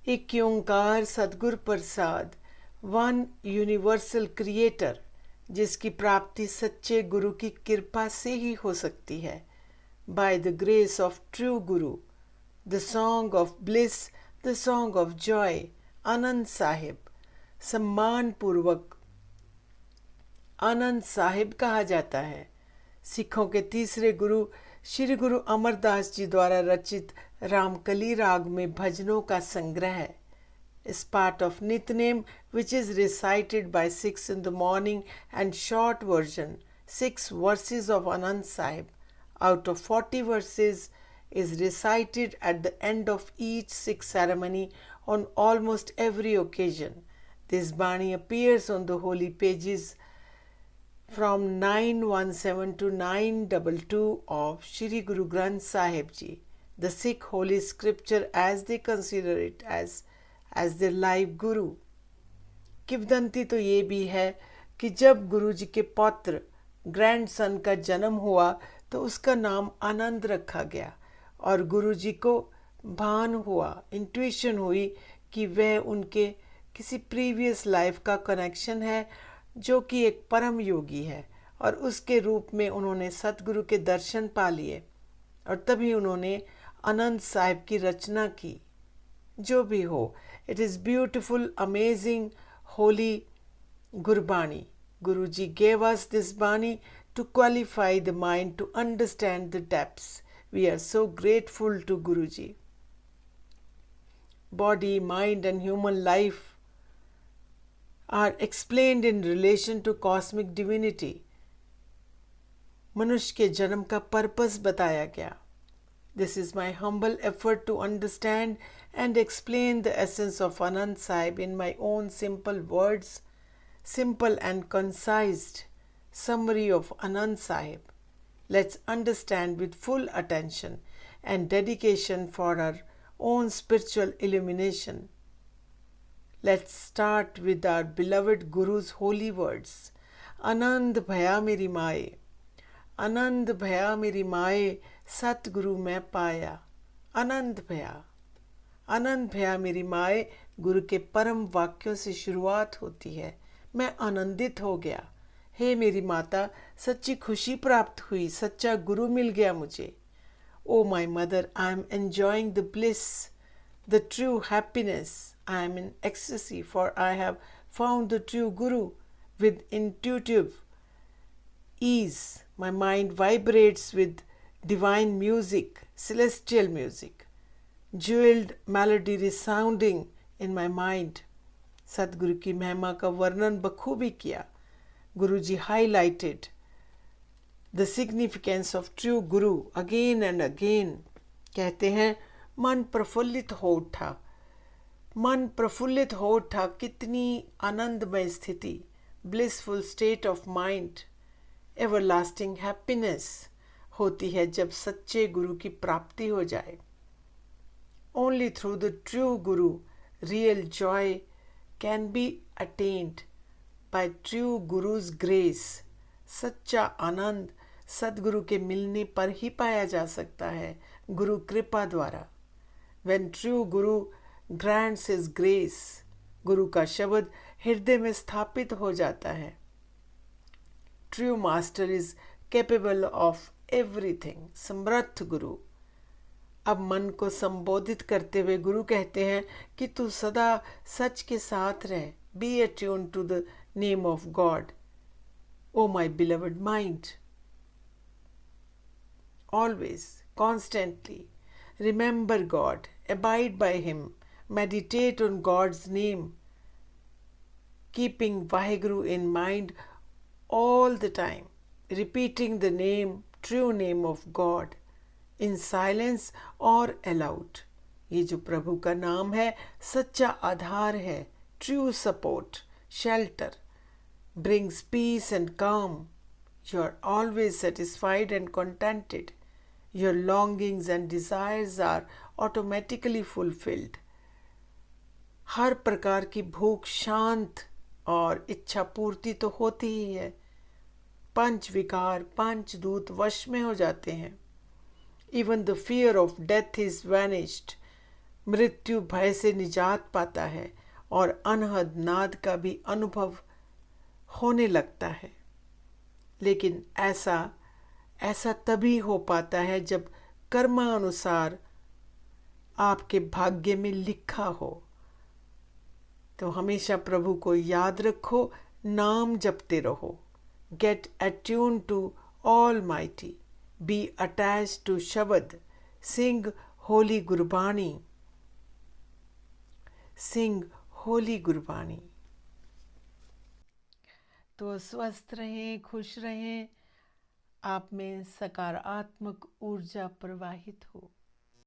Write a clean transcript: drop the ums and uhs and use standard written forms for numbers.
एक ओंकार सद्गुर प्रसाद, one universal creator, जिसकी प्राप्ति सच्चे गुरु की कृपा से ही हो सकती है। By the grace of true guru, the song of bliss, the song of joy, Anand Sahib. सम्मान पूर्वक आनंद साहिब कहा जाता है। सिखों के तीसरे गुरु श्री गुरु अमरदास जी द्वारा रचित रामकली राग में भजनों का संग्रह है। Is part of Nitnem, which is recited by 6 in the morning, and short version, 6 verses of Anand Sahib out of 40 verses is recited at the end of each Sikh ceremony on almost every occasion. This Bani appears on the holy pages from 917 to 922 of Shri Guru Granth Sahib Ji, the Sikh holy scripture as they consider it as their live गुरु। किवदंती तो ये भी है कि जब गुरु जी के पौत्र grandson का जन्म हुआ तो उसका नाम आनंद रखा गया और गुरु जी को भान हुआ, इंट्यूशन हुई कि वह उनके किसी प्रीवियस लाइफ का कनेक्शन है जो कि एक परम योगी है, और उसके रूप में उन्होंने सतगुरु के दर्शन पा लिए और तभी उन्होंने आनंद साहिब की रचना की। जो भी हो, it is beautiful, amazing, holy Gurbani. Guruji gave us this Bani to qualify the mind to understand the depths. We are so grateful to Guruji. Body, mind and human life are explained in relation to cosmic divinity. मनुष्य के जन्म का purpose बताया गया। This is my humble effort to understand and explain the essence of Anand Sahib in my own simple words, simple and concise summary of Anand Sahib. Let's understand with full attention and dedication for our own spiritual illumination. Let's start with our beloved Guru's holy words. Anand bhaya meri maaye, आनंद भया मेरी माए, सतगुरु मैं पाया। आनंद भया मेरी माए, गुरु के परम वाक्यों से शुरुआत होती है। मैं आनंदित हो गया। हे मेरी माता, सच्ची खुशी प्राप्त हुई, सच्चा गुरु मिल गया मुझे। Oh my mother, I am enjoying the bliss, the true happiness. I am in ecstasy, for I have found the true guru with intuitive ease. My mind vibrates with divine music, celestial music, jeweled melody resounding in my mind. सतगुरु की महिमा का वर्णन बखूबी किया। गुरु जी highlighted the significance of true Guru again and again. कहते हैं मन प्रफुल्लित हो उठा, मन प्रफुल्लित हो उठा। कितनी आनंदमय स्थिति, blissful state of mind, everlasting happiness होती है जब सच्चे गुरु की प्राप्ति हो जाए। Only through the true guru real joy can be attained by true gurus grace. सच्चा आनंद सदगुरु के मिलने पर ही पाया जा सकता है, गुरु कृपा द्वारा। When true Guru grants his grace, गुरु का शब्द हृदय में स्थापित हो जाता है। True master is capable of everything. समर्थ गुरु। अब मन को संबोधित करते हुए गुरु कहते हैं कि तू सदा सच के साथ रह। Be attuned to the name of God. O my beloved mind. Always, constantly, remember God. Abide by Him. Meditate on God's name. Keeping Vaheguru in mind all the time, repeating the name, true name of God, in silence or aloud. ये जो प्रभु का नाम है सच्चा आधार है, true support, shelter, brings peace and calm. You are always satisfied and contented. Your longings and desires are automatically fulfilled. हर प्रकार की भूख शांत और इच्छा पूर्ति तो होती ही है। पंच विकार, पंच दूत वश में हो जाते हैं। Even the fear of death is vanished. मृत्यु भय से निजात पाता है और अनहद नाद का भी अनुभव होने लगता है। लेकिन ऐसा तभी हो पाता है जब कर्मानुसार आपके भाग्य में लिखा हो। तो हमेशा प्रभु को याद रखो, नाम जपते रहो। Get attune to almighty, be attach to shabad, sing Holi Gurbani, सिंग होली गुरबाणी। तो स्वस्थ रहें, खुश रहें, आप में सकारात्मक ऊर्जा प्रवाहित हो।